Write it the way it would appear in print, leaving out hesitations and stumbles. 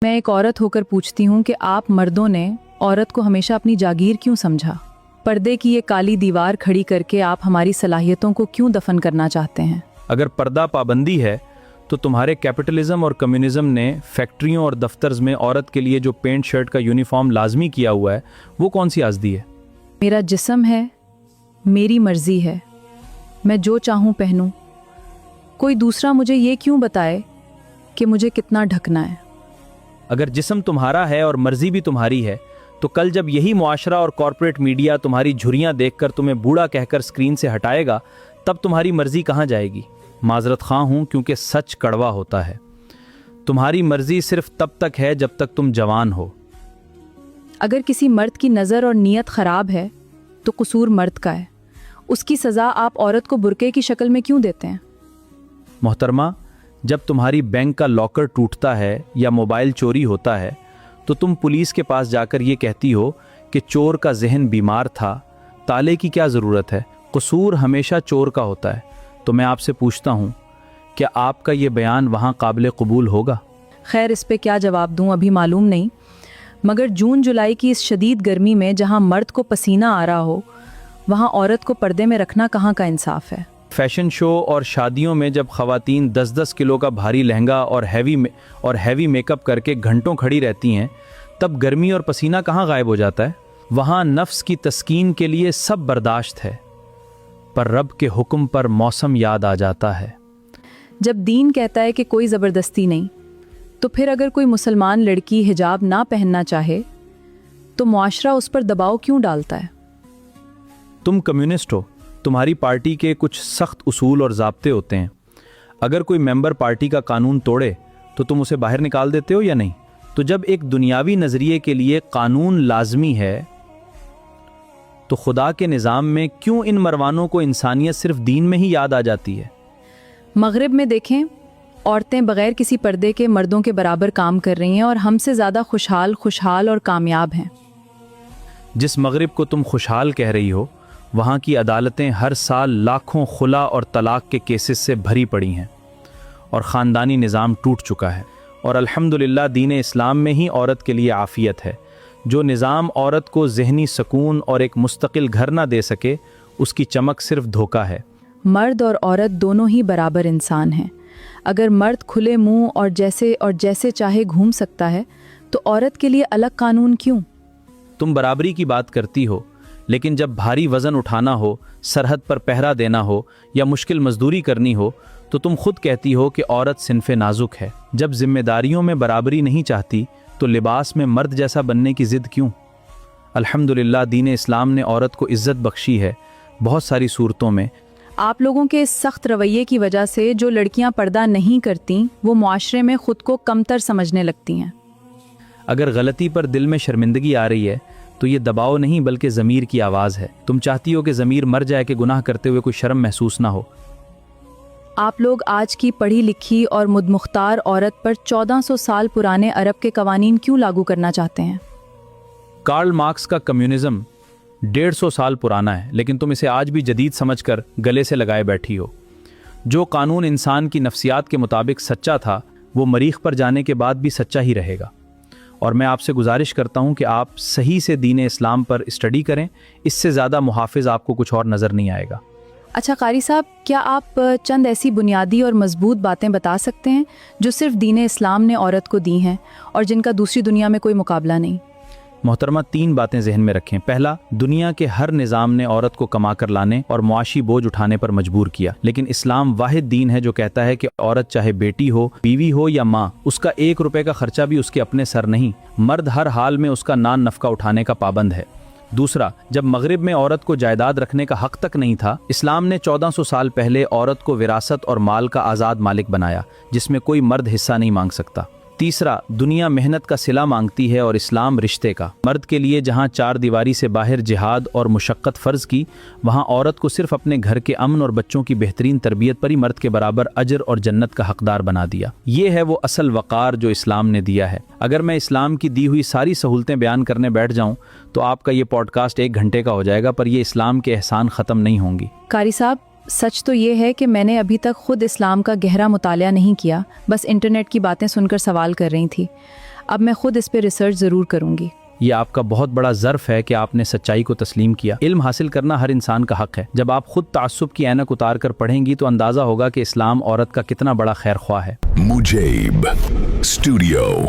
मैं एक औरत होकर पूछती हूँ कि आप मर्दों ने औरत को हमेशा अपनी जागीर क्यों समझा? पर्दे की ये काली दीवार खड़ी करके आप हमारी सलाहियतों को क्यों दफन करना चाहते हैं? अगर पर्दा पाबंदी है तो तुम्हारे कैपिटलिज्म और कम्युनिज्म ने फैक्ट्रियों और दफ्तर्स में औरत के लिए जो पेंट शर्ट का यूनिफॉर्म लाजमी किया हुआ है वो कौन सी आज़दी है? मेरा जिस्म है, मेरी मर्जी है, मैं जो चाहूँ पहनूं। कोई दूसरा मुझे ये क्यों बताए कि मुझे कितना ढकना है? अगर जिस्म तुम्हारा है और मर्जी भी तुम्हारी है तो कल जब यही मुआशरा और कॉरपोरेट मीडिया तुम्हारी झुर्रियाँ देखकर तुम्हें बूढ़ा कहकर स्क्रीन से हटाएगा तब तुम्हारी मर्जी कहाँ जाएगी? माजरत खां हूँ क्योंकि सच कड़वा होता है। तुम्हारी मर्जी सिर्फ तब तक है जब तक तुम जवान हो। अगर किसी मर्द की नज़र और नीयत ख़राब है तो कसूर मर्द का है। उसकी सज़ा आप औरत को बुरके की शक्ल में क्यों देते हैं? मोहतरमा, जब तुम्हारी बैंक का लॉकर टूटता है या मोबाइल चोरी होता है तो तुम पुलिस के पास जाकर ये कहती हो कि चोर का जहन बीमार था, ताले की क्या ज़रूरत है? कसूर हमेशा चोर का होता है। तो मैं आपसे पूछता हूँ, क्या आपका ये बयान वहाँ काबिल कबूल होगा? खैर, इस पे क्या जवाब दूँ अभी मालूम नहीं, मगर जून जुलाई की इस शदीद गर्मी में जहाँ मर्द को पसीना आ रहा हो वहाँ औरत को पर्दे में रखना कहाँ का इंसाफ है? फैशन शो और शादियों में जब ख़वातीन 10-10 किलो का भारी लहंगा और हैवी मेकअप करके घंटों खड़ी रहती हैं तब गर्मी और पसीना कहाँ गायब हो जाता है? वहाँ नफ्स की तस्कीन के लिए सब बर्दाश्त है, पर रब के हुक्म पर मौसम याद आ जाता है। जब दीन कहता है कि कोई ज़बरदस्ती नहीं, तो फिर अगर कोई मुसलमान लड़की हिजाब ना पहनना चाहे तो मुआशरा उस पर दबाव क्यों डालता है? तुम कम्युनिस्ट हो, तुम्हारी पार्टी के कुछ सख्त उसूल और ज़ाब्ते होते हैं। अगर कोई मेंबर पार्टी का कानून तोड़े तो तुम उसे बाहर निकाल देते हो या नहीं? तो जब एक दुनियावी नज़रिए के लिए कानून लाजमी है तो खुदा के निज़ाम में क्यों इन मरवानों को इंसानियत सिर्फ दीन में ही याद आ जाती है? मगरिब में देखें, औरतें बग़ैर किसी पर्दे के मर्दों के बराबर काम कर रही हैं और हमसे ज़्यादा खुशहाल और कामयाब हैं। जिस मगरिब को तुम खुशहाल कह रही हो वहाँ की अदालतें हर साल लाखों खुला और तलाक के केसेस से भरी पड़ी हैं और ख़ानदानी निज़ाम टूट चुका है। और अल्हम्दुलिल्लाह दीन इस्लाम में ही औरत के लिए आफ़ियत है। जो निज़ाम औरत को ज़हनी सुकून और एक मुस्तकिल घर ना दे सके उसकी चमक सिर्फ धोखा है। मर्द और औरत दोनों ही बराबर इंसान हैं। अगर मर्द खुले मुंह और जैसे चाहे घूम सकता है तो औरत के लिए अलग कानून क्यों? तुम बराबरी की बात करती हो, लेकिन जब भारी वज़न उठाना हो, सरहद पर पहरा देना हो या मुश्किल मजदूरी करनी हो तो तुम खुद कहती हो कि औरत सिन्फ़े नाजुक है। जब जिम्मेदारियों में बराबरी नहीं चाहती तो लिबास में मर्द जैसा बनने की ज़िद क्यों? अल्हम्दुलिल्लाह दीन इस्लाम ने औरत को इज़्ज़त बख्शी है बहुत सारी सूरतों में। आप लोगों के इस सख्त रवैये की वजह से जो लड़कियां पर्दा नहीं करती वो मुआशरे में खुद को कमतर समझने लगती हैं। अगर गलती पर दिल में शर्मिंदगी आ रही है तो ये दबाव नहीं बल्कि ज़मीर की आवाज़ है। तुम चाहती हो कि ज़मीर मर जाए कि गुनाह करते हुए कोई शर्म महसूस ना हो। आप लोग आज की पढ़ी लिखी और मुख्तार औरत पर 1400 साल पुराने अरब के कवानीन क्यों लागू करना चाहते हैं? कार्ल मार्क्स का कम्युनिज्म 150 साल पुराना है, लेकिन तुम इसे आज भी जदीद समझकर गले से लगाए बैठी हो। जो कानून इंसान की नफ्सियात के मुताबिक सच्चा था वो मरीख पर जाने के बाद भी सच्चा ही रहेगा। और मैं आपसे गुजारिश करता हूँ कि आप सही से दीन इस्लाम पर स्टडी करें, इससे ज़्यादा मुहाफ़िज़ आपको कुछ और नज़र नहीं आएगा। अच्छा कारी साहब, क्या आप चंद ऐसी बुनियादी और मजबूत बातें बता सकते हैं जो सिर्फ दीन इस्लाम ने औरत को दी हैं और जिनका दूसरी दुनिया में कोई मुकाबला नहीं? मोहतरमा, 3 बातें जहन में रखें। पहला, दुनिया के हर निज़ाम ने औरत को कमा कर लाने और मुआशी बोझ उठाने पर मजबूर किया, लेकिन इस्लाम वाहिद दीन है जो कहता है कि औरत चाहे बेटी हो, बीवी हो या माँ, उसका 1 रुपए का खर्चा भी उसके अपने सर नहीं। मर्द हर हाल में उसका नान नफका उठाने का पाबंद है। दूसरा, जब मगरिब में औरत को जायदाद रखने का हक तक नहीं था, इस्लाम ने 1400 साल पहले औरत को विरासत और माल का आज़ाद मालिक बनाया जिसमें कोई मर्द हिस्सा नहीं मांग सकता। तीसरा, दुनिया मेहनत का सिला मांगती है और इस्लाम रिश्ते का। मर्द के लिए जहाँ 4 दीवारी से बाहर जिहाद और मुशक्क़त फ़र्ज़ की, वहाँ औरत को सिर्फ अपने घर के अमन और बच्चों की बेहतरीन तरबियत पर ही मर्द के बराबर अजर और जन्नत का हकदार बना दिया। ये है वो असल वक़ार जो इस्लाम ने दिया है। अगर मैं इस्लाम की दी हुई सारी सहूलतें बयान करने बैठ जाऊँ तो आपका ये पॉडकास्ट 1 घंटे का हो जाएगा, पर ये इस्लाम के एहसान ख़त्म नहीं होंगी। कारी साहब, सच तो ये है कि मैंने अभी तक खुद इस्लाम का गहरा मुतालिया नहीं किया, बस इंटरनेट की बातें सुनकर सवाल कर रही थी। اب میں خود اس پہ ریسرچ ضرور کروں گی۔ یہ آپ کا بہت بڑا ظرف ہے کہ آپ نے سچائی کو تسلیم کیا۔ علم حاصل کرنا ہر انسان کا حق ہے۔ جب آپ خود تعصب کی اینک اتار کر پڑھیں گی تو اندازہ ہوگا کہ اسلام عورت کا کتنا بڑا خیر خواہ ہے۔ مجیب اسٹوڈیو